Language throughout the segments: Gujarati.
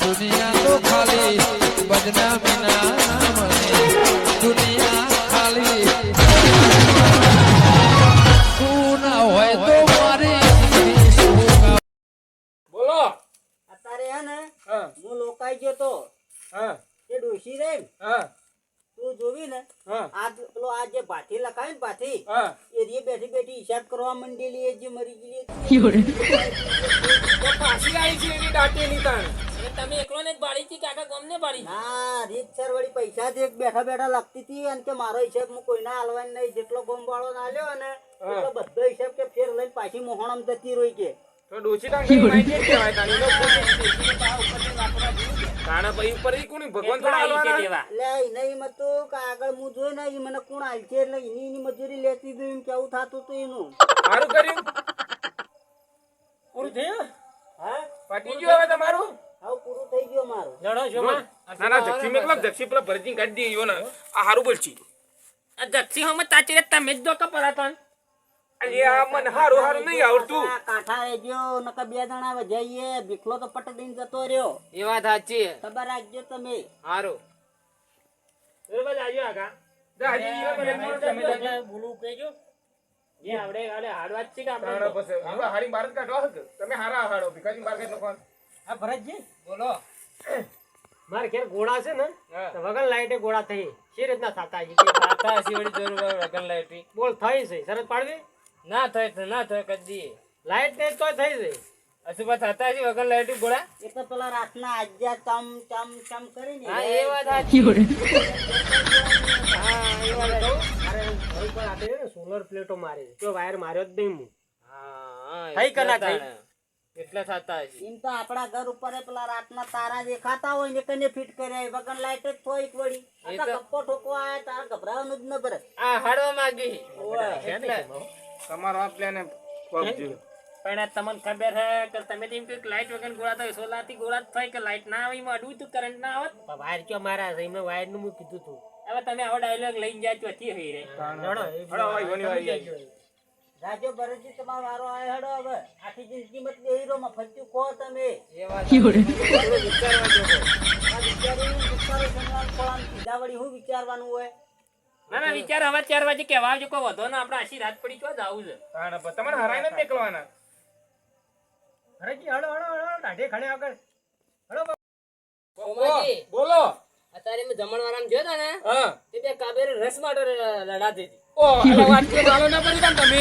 દુનિયા તો ખાલી બદનામી ના નામને દુનિયા ખાલી તું ના હોય તો મારી બોલો અત્યારે હે ને હા હું લોકાઈ ગયો તો હા એ ડોશી રે ને, હા તું જોવી ને હા પેલો આ જે ભાથી લખાય ને ભાથી હા એ રે બેઠી બેઠી હિસાબ કરવા માંડેલી એ જે મરી ગયેલી હતી. તો પાછી આવી છે એની દાટેલી તાણ તમે એકલો ને જ બાળી હતી કે આખા ગામ ને બાળી ના રીતસર વળી પૈસા જ એક બેઠા બેઠા લાગતી હતી અને કે મારો હિસાબ હું કોઈના હાલવાની નહીં, જેટલો ગોમ વાળો નાલ્યો ને એટલો બધો હિસાબ કે ફેર લઈને પાછી મોહણમ જતી રહી કે તો ડોસી તાણ કઈ માહિતી જ કહેવાય તાણી તાણા ભાઈ ઉપર ઈ કોની ભગવાન થોડા હાલવાના એટલે નહીં મતું કે આગળ હું જોઈ ને ઈ મને કોણ હાલ છે એટલે એની મજૂરી લેતી હતી એમ કેવું થતું હતું એનું. સારું કર્યું પૂરું થયું હા પટી ગયું હવે તમારું હવે પૂરું થઈ ગયું મારું. લડો છો ના ના જક્ષી મેકલો જક્ષી પેલા ભરતી કાઢી દીયો ને આ હારું બોલછી આ દક્ષી હમ તાચરે તમે જ દો કપરાતન અલ્યા મન હારું હારું નહીં આવડતું આ કાંઠા એ ગયો નકર બે જણા વજાઈએ ભીખલો તો પટ દઈને જતો રહ્યો. એ વાત સાચી ખબર રાખજો તમે. હારું બરોબર આજો આગા જા હજી ઈ મને બોલું કહેજો જે આવડે ગાલે હાડવાત છે કે તાણા આપણે પછી હવે હારી બાર જ કાઢવા હક તમે હારા હાડો ભીખાજી બાર કાઢ નખો આ ભરતજી બોલો માર ઘેર ઘોડા છે ને હા તો વગર લાઈટે ઘોડા થઈ શી રીતના થાતા છે કે થાતા હશે વળી જરૂર વગર લાઈટી બોલ થઈ છે શરત પાડવી ના થાય કદી લાઈટ ને તો થઈ છે અસુબા થાતા હશે વગર લાઈટી ઘોડા એ તો પેલા રાતના આજ્યા ચમ ચમ ચમ કરીને હા એ વાત સાચી હા એ વાત કહું અરે ઘર પર આતે ને સોલર પ્લેટો મારી તો વાયર માર્યો જ નહીં હું હા થઈ કના થઈ એટલા થાતા હશે એમ તો આપણા ઘર ઉપર પેલા રાતના તારા દેખાતા હોય ને કને ફિટ કર્યા વગર લાઈટ જ થોઈક વળી આ કપ્પો ઠોકો આયા તાર ગભરાવાનું જ ન પડે. આ હાડવા માંગી એટલે તમારો આ પ્લાન પબજી પણ આ તમને ખબર હે કે તમે તેમ કે લાઈટ વગર ગોળા થાય સોલારથી ગોળા જ થાય કે લાઈટ ના આવે એમાં અડવું તું કરંટ ના આવત વાયર ક્યાં મારા એમને વાયર નું હું કીધું તું હવે તમે આવો ડાયલોગ લઈને જાય તો થી હઈ રે હડો ભાઈ વની વાઈ રાજો ભરતજી તમારો વારો આયો હેડો હવે આખી જિંદગી મત બેહીરો માં ફરતું ખો તમે. એ વાત વિચારવા જોગો આ વિચારો જનવાન ખોળામાં સીધા વળી હું વિચારવાનું હોય. ના વિચાર હવે 4 વાગે કેવા આવજો કોઈ વધો ના આપણે આશી રાત પડી ચો જાવું છે તાણા પર તમને હરાઈને જ નીકળવાના હરેજી હળો ડાઢે ખડે આગળ હળો બોલો અત્યારે મેં જમણવારામ જોયો તા ને હા તે બે કાબેરે રસ માટે લડાતી હતી ઓ અલા વાત કે માલો ના પડી તા તમે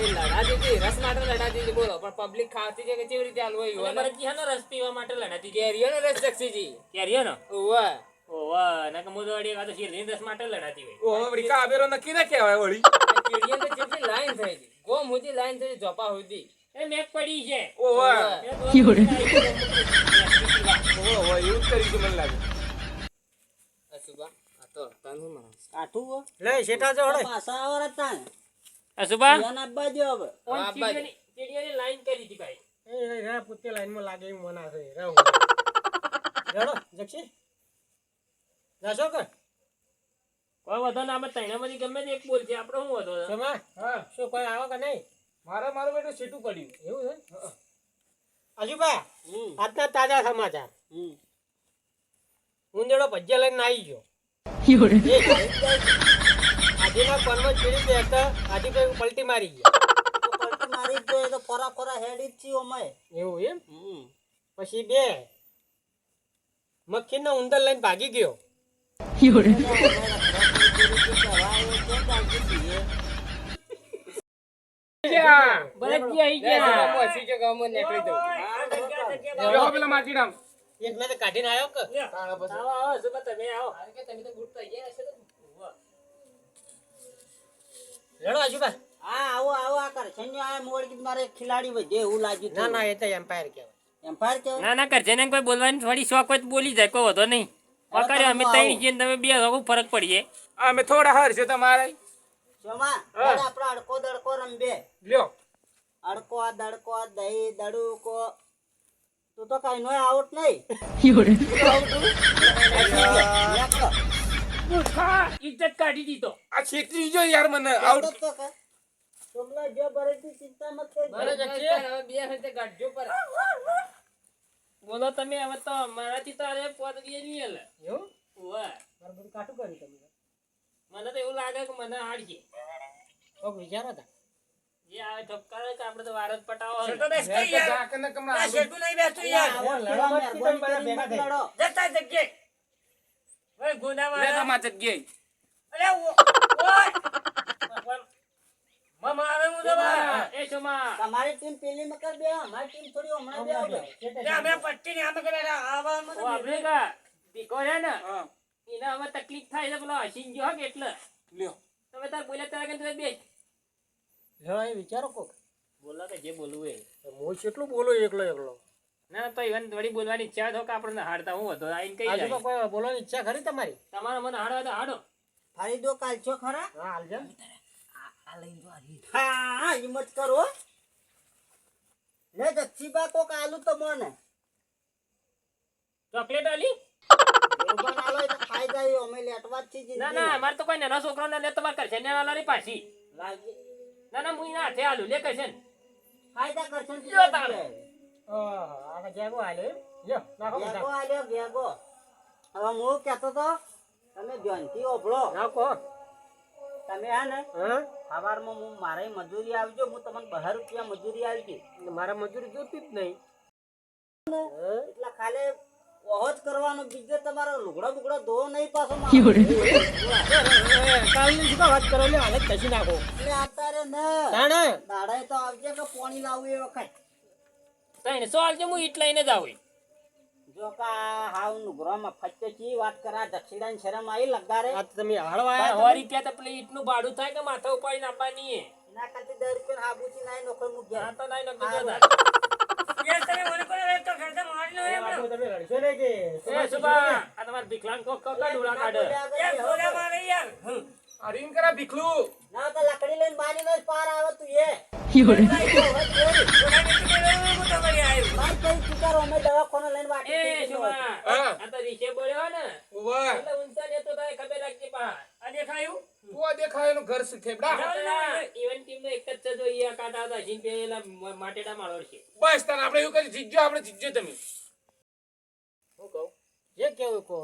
લડાતી હતી રસ માટે લડાતી હતી બોલો પણ પબ્લિક ખાતી છે કે કેવી રીતે હાલ હોય બરજી હનો રસ પીવા માટે લડાતી કેરીઓ નો રસ જક્ષીજી કેરીઓ નો ઓવા નક મોદવાડી કા તો શીરની રસ માટે લડાતી હોય ઓ વળી કાબેરો નક્કી ના કહેવાય વળી કેરીઓ તો જેટલી લાઈન થઈ હતી ગોમ હતી લાઈન થઈ જોપા હતી એ મેક પડી છે ઓ વાહ ઓ એવું જ કરી છે મને લાગે અસુબા આ તો તનુ મારા કાઠું હો. લે શેઠા જો હળે પાછા આવર હતા ને અસુબા ધ્યાન આપવા દો હવે. ચીડીઓની લાઈન કરી હતી ભાઈ એ રે પુત્તે લાઈન માં લાગે એમ મના છે રહો રેડો જક્ષી જાશો કે કોઈ વધો ના આપણે તૈણામાંથી ગમે તે એક બોલ છે આપણે શું વધો સમા હા શું કોઈ આવો કે નહીં મારો બેટો સીટું પડ્યું એવું છે આજુબા આજના તાજા સમાચાર ઉંદેડો ભજ્યા લઈને આવી ગયો આજેના પરમાં ચીડી બેઠા આજે કઈ પલટી મારી ગયા તો પલટી મારી જ જોઈએ તો ફરા ફરા હેડી જ છીએ અમે. એવું એમ પછી બે મક્ખીના ઉંદર લઈને ભાગી ગયો બરજી આઈ ગયા મોસી જો ગામમાં નીકળી જો પેલા માટી નામ એક મેં કાઢીને આવ્યો કે તાણા પછી આવો સુબહ તમે આવો કે તમે તો ગુડ થઈ ગયા હશે તો રેડો આજુબા હા આવો આવો આ કર સંજો આ મોડકી મારે એક ખિલાડી વજે એવું લાગ્યું ના ના એ તો એમ્પાયર કહેવાય એમ્પાયર કેવું ના ના કરજે ને કોઈ બોલવાની થોડી શોખ હોય તો બોલી જાય કોઈ વધો નહીં પકડ્યો અમે ત્રણ છીએ તમે બે ખૂબ ફરક પડી જાય અમે થોડા હાર છે તમારે શોમા આપડે અડકો દડકો રમબે લ્યો અડકો દડકો દહી દડુકો તું તો કઈ નો આઉટ નહીં ઇજ્જત કાઢી દીધો આ છેતરી જો યાર મને આઉટ સોમલા જો બરેથી ચિંતા મત કરજો બે હાથે ગાડજો પર બોલો તમે હવે તો મારાથી તો અરે પોત દે નહીં એટલે એવું ઓય મારે બધું કાઠું કર્યું તમે મને તો એવું લાગે કે મને હાડશે કોક વિચારો તા જે આવે ઠપકાર કે આપણે તો વાર જ પટાવો શેઠો બેસ કઈ યાર. આ શેઠું નહીં બેસતું યાર. જતા જગ્યાએ. ઓય ગુના લે મારા. તમાર જગ્યાએ. અરે ઓય. મામા આવે હું તો બા. એ શોમા તમારી ટીમ પેલી માં કર બે અમારી ટીમ થોડી હમણાં બે આવજો. લે અમે પટ્ટી ની આમે કર્યા આવા મને ઓ આપણે કા પીકો છે ને હા એને હવે તકલીફ થાય છે પેલો હસીન ગયો કે એટલે લ્યો તમે તાર બોલ્યા તાર કે તમે બેસ હા એ વિચારો કોક બોલો કે જે બોલવું એ હું કેટલું બોલો એકલો એકલો ના તો ઈવન થોડી બોલવાની ઈચ્છા તો કે આપણને હાડતા હું હતો આઈને કઈ આજુ તો જાય કોઈ બોલવાની ઈચ્છા ખરી તમારી તમારો મને હાડવા તો હાડો ફરી દો કાલચો ખરા હા હાલજો હા હિંમત કરો લે જક્ષીબા કોક આલુ તો મને ચોકલેટ આલી બરોબર આલો એ તો ખાઈ જાય અમે લેટવા જ છીએ ના ના મારે તો કોઈ નાનો છોકરો ને લે તમારે કરશે ને આલાની પાછી લાગી ના ના મુઈ ના હાથે આલું લે કરશે ને ફાયદા કરશે ને જો તારે. આ જેગો હાલે લ્યો નાખો ગેગો બધા. આલ્યો ગેગો હવે હું કહેતો તો તમે ધ્યાનથી ઓભળો નાખો તમે હા ને હા સવારમાં હું મારે મજૂરી આવજો હું તમને 12 રૂપિયા મજૂરી આવજો મારા મજૂરી જોતી જ નહીં એટલે ખાલી ઓહો જ કરવાનો બીજો તમારો લુગડો બુગડો ધોવો નહીં પાછો કાલની શું વાત કરો લે હાલત કશી નાખો એટલે અત્યારે ને તાણે દાડાએ તો આવજે કે પાણી લાવવું એ વખત તઈને સો આલજે હું ઈટ લઈને જ આવું જો કા હાવ નુગરામાં ફચ્ચે ચી વાત કરા દક્ષિણાની શરમ આવી લગારે આ તો તમે હાળવા આ આયા 100 રૂપિયા તો પેલી ઈટનું ભાડું થાય કે માથા ઉપાડીને આપવાની એ એના કરતી 10 રૂપિયા હાબુચી નાઈ નોખર મુક આ ગયા તો નાઈ નક્કી હારું. કરતા યાર તમે મને કોઈ એક તો ઘરડા મારી લો એમ. બાપુ તમે લડશો ને કે એ સુબા આ તમાર વિકલાંગ કોક કોક ડોળા કાઢે યાર ઘોડા મારે યાર. અરીન કરા ભીખલું ના તો લકડી લઈને બારી નો પાર આવે તું એ ઘોડા નીચે બેઠો હું તો વળી આવ્યો. માર કઈ ચુકારો અમે દવાખાનો લઈને વાટી એ થઈ ગયો. સુબા હા. આ તો રીશે બોલ્યો ને ઉવા એટલે ઊંચા ને તો થાય ખબર લાગતી પા આ દેખાયું? તું આ દેખાય એનું ઘર શીખેબડા ઇવન ટીમ નો એક જ છે જો ઈ કાટા હતા જીન પેલા માટેડા માળો છે બસ તને આપણે એવું કરી જીતજો આપણે જીતજો તમે હું કહું જે કેવું કહો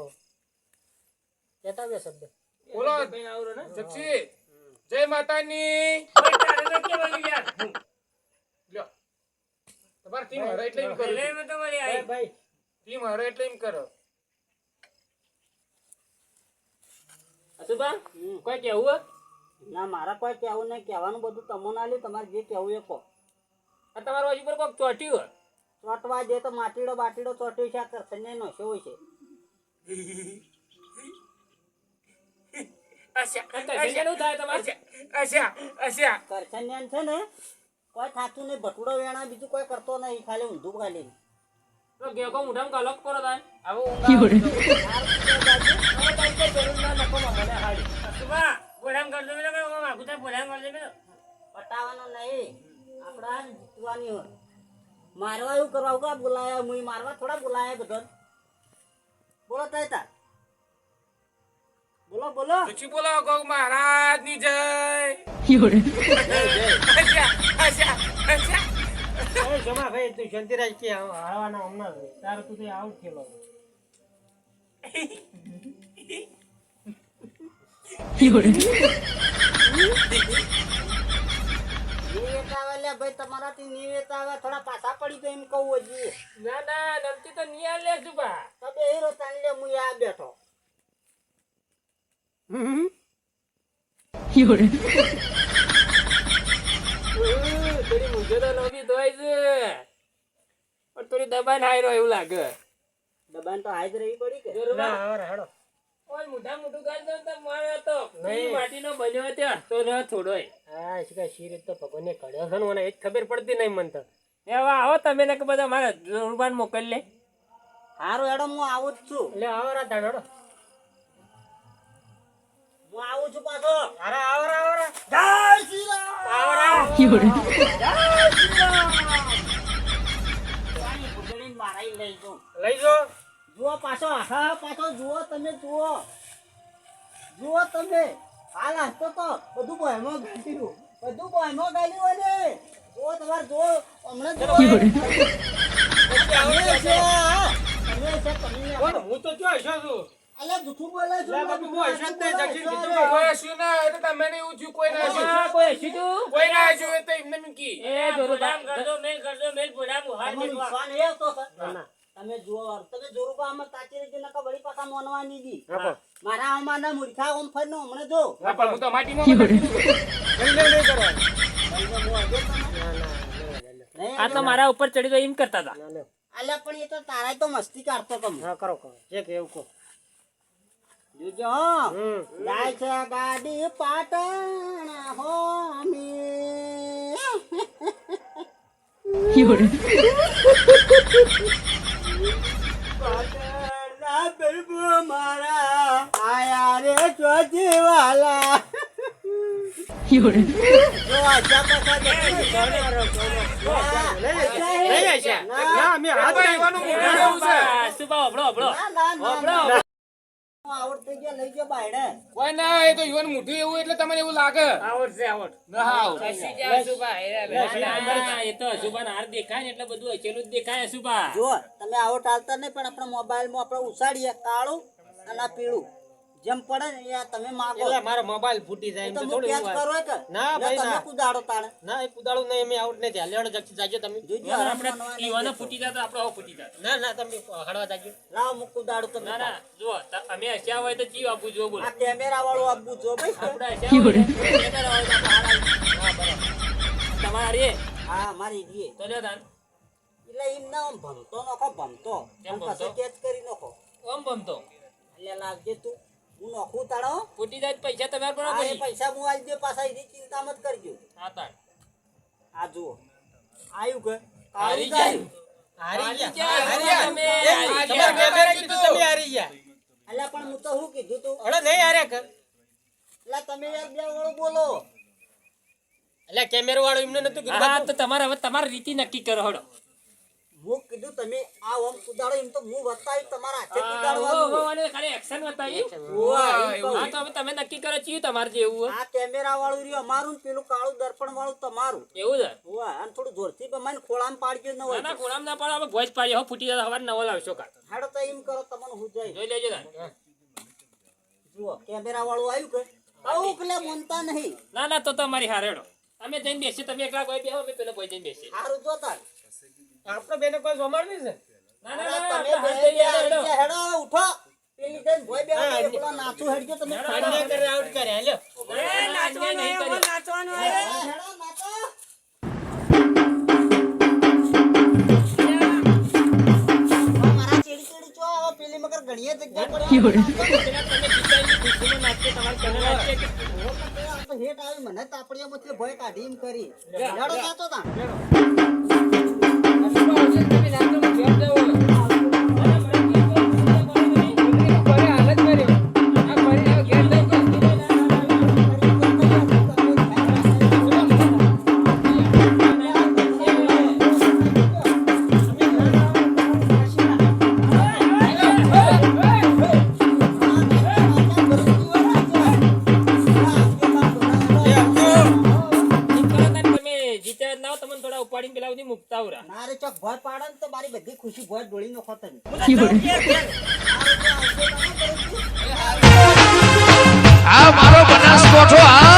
કહેતા બે શબ્દ બોલો કઈ આવરો ને જક્ષી જય માતાની ભાઈ તારે તો કેવું યાર. લ્યો તમારી ટીમ હરે એટલે એમ કરો એટલે મેં તો વળી આવ્યો. ભાઈ ટીમ હરે એટલે એમ કરો સુબા કોઈ કેવું ના મારા કોઈ કહેવું નહીં કહેવાનું બધું તમને આલ્યું તમારે જે કહેવું એ કહો આ તમારો હજી પર કોક ચોટ્યું ચોટવા દે તો માટીડો બાટીડો ચોટ્યો છે આ કરસન્યા નો શું હોય છે અચ્છા શું થાય તમારે અચ્છા અચ્છા. કરસન્યા છે ને કોઈ થાતું નહીં ભટુડો વેણા બીજું કોઈ કરતો નહીં ખાલી ઊંધું ખાલી તો ગેકો મુઠામ ગલક કરો તાન હવે સુબા ઘોડામ કરજો મેં કે હું આગુ તો ઘોડામ કરજો મેં. પટાવાનો નહીં આપડા જીતવાની હોય મારવા એવું કરવા કા બોલાયા મુઈ મારવા થોડા બોલાયા બધા બોલો તાયતા બોલો બોલો જક્ષી બોલો ગૌ મહારાજ ની જય અચ્છા અચ્છા એ જમા ભાઈ તું શાંતિ રાખ કે હાળવાના હમણાં તારું તું આઉટ થયેલો નિવેત આવે લે ભાઈ તમારાથી નિવેત આવે થોડા પાછા પડી તો એમ કહું હજી ના ના નમતી તો નિયા લે સુબા તમે હીરો તાણી લે મુઈ આ બેઠો થોડી મુજે તો લોબી ધોય છે પણ થોડી દબાણ હાઈ રહ્યો એવું લાગે દબાણ તો હાઈજ રહી પડી કે ના હવે હેડો ઓય મોટા મોટું ગાલ દો તો મારે તો નહીં. માટીનો બન્યો ત્યાં તો ન થોડોય હા શીખા શીર તો ભગવાને કડ્યો છે ને મને એ જ ખબર પડતી નહીં મને તો એવા આવો તમે ને કે બધા મારા રૂબાન મોકલ લે હારું હેડો હું આવું જ છું એટલે આવો રા તાણ હેડો હું આવું છું પાછો અરે આવો રા આવો રા જય શ્રી રામ આવો રા પાણી ફૂટડીને મારાઈ લઈ જાઉં લઈ જો જુઓ પાછો હા પાછો જુઓ તમે જુઓ જુઓ તમે હાલ હસતો તો બધું બોયમાં ગાલ્યું બધું બોયમાં ગાલ્યું હોય ને જુઓ તમારે જુઓ હમણાં જુઓ. અમે છે, હા. હું તો જો હશો છું અલ્યા જૂઠું બોલે છે લે બાપુ, હું હશે જ નહીં, જગશી બોલે કીધું છે. કોઈ હસ્યું ના હોય તો તમે નહીં ઊંચ્યું, કોઈ ના હસ્યું. આ કોઈ હસી તું કોઈ ના હસ્યું હોય તો એમને મૂકી. એ જોરદાર કરજો મેલ બોલામ હાર તમને મેલવા વિશ્વાસ નહીં આવતો સર? તમે જુઓ તમે જોરું આમાં તાચી રહી નકા વળી પાછા મોનવાની દી મારા આમાં ના મૂર્ખા ઓમ ફરનો હમણે જો હા, પણ હું તો માટીમાં મૂકી દીધું. નહીં કરવા નહીં, આ તો મારા ઉપર ચડી તો એમ કરતા હતા અલ્યા પણ એ તો તારા તો મસ્તી કાઢતો તમે હા કરો જે કે એવું કહો જોજો હો. જાય છે ગાડી પાટણ હો અમે પાટણના બળબો મારા આયા રે ચોજીવાલા જો આશા પાછા નહીં હશે ના અમે હાથ આ તો એવાનું મોઢું એવું છે. સુબા હબળો હબળો ના આવડતી ગયા લઈ ગયો બાયડે કોઈ ના હોય તો યુવાન મોઢું એવું એટલે તમને એવું લાગે. ના આવડે. એ તો અશુભા હાર દેખાય ને એટલે બધું અચેલું જ દેખાય અશુભા જો તમે આવો ટાળતા નહીં પણ આપણા મોબાઈલમાં આપણે ઉસાડીએ કાળું અને આ પીળું જેમ પડે ને એ તમે માગો એટલે મારો મોબાઈલ ફૂટી જાય એમ તો તો હું થોડું કેચ એવું કરો કે ના ભાઈ, તમે ના. કુદાડો તાણે ના એ કુદાળું નહીં અમે આઉટ નહીં થયા લેવડો જગસી જાજો તમે જોજો આપણે ઈવાનો ફૂટી જાય તો આપણે ફૂટી જાય ના ના તમે હળવા જાજો લાવ હું કુદાડું તમે ના ના જો અમે હસ્યા હોય તો જીવ આપવું જો બોલો આ કેમેરા વાળું આપવું જો ભાઈ આપણે હસ્યા હોય ને, કેમેરા હોય તો આપણે હાર આવી. તમારે હા મારી દીએ તો લ્યો તાન એટલે એમ ના આમ ભમતો નખો ભમતો કેમ અને ભમતો? પછી કેચ કરી નખો ઓમ બમતો એટલે લાગજે તું હું નખું તાળો ફૂટી જાય તો પૈસા તમારે પણ આ એ પછી પૈસા હું આલી દે પાછા એની ચિંતા મત કરજો હા તાન આ જુઓ આયુ કે હારી કાળું જાય. જાય હારી ગયા તમે તમારે કેમેરા કીધું તમે હારી ગયા એટલે પણ હું તો શું કીધું તું અરે નહીં હાર્યા કર એટલે તમે યાર બે વાળું બોલો એટલે કેમેરા વાળો એમને નતું કીધું હા બાજુ. તો તમારે હવે તમારી રીતિ નક્કી કરો હડો હું કીધું તમે આ ઓમ કુદાડો એમ તો હું બતાવી તમારા હાથે ઓહો, કુદાડવાનું અને ખાલી એક્શન બતાવ્યું ઓવા, એમ કહું. હા તો હવે તમે નક્કી કરો ચિયું તમારે જેવું હોય. આ કેમેરા વાળું રહ્યું અમારું ને પેલું કાળું દર્પણ વાળું તમારું એવું છે ઓવા, અને થોડું જોરથી બમાઈને ખોળામાં પાડજો ન ના હોય ના તો. કોણામ ના પડે હવે ભોજ પાડી હવે ફૂટી જાય હવાર નવો લાવશો કા હાડો તો એમ કરો તમને હું જઈ જોઈ લેજો તાન. જુઓ કેમેરા વાળું આવ્યું કે આવું કલે બોલતા નહીં ના ના તો તમારી હારે હેડો અમે જઈને બેસી તમે એકલા કોઈ બેહો અમે પેલો કોઈ જઈને બેસી સારું જોતા આપણે બેને કોઈ જમાડ નહીં છે ના ના ના તમે આપણે બે હાથ જઈએ, હેડો. હેડો ઉઠો પેલી જઈને ભોય બે હા, પેલા નાચું હેડજો તમે અન્યાય કરે આઉટ કરે હાલ્યો એ નાચવાનું નહીં કર્યું. હેડો નાચો મારા ચીડી ચીડી ચો હવે પેલી મગર ઘણીએ જગ્યા પડી પેલા તમે જીતાની ખુશીમાં નાચીએ, તમારે તમે નાચીએ કે? હેટ આવી મને તાપડીયામાંથી ભોય કાઢી એમ કરી હેડો નાચો તા તમે જીત્યા ના હો, તમને થોડા ઉપાડીને પેલા સુધી મુકતા આવરા. મારે ચોક ભોય પાડે ને તો મારી બધી ખુશી ભોય ડોળી નો ખતમ આ મારો બનાસકોઠો આ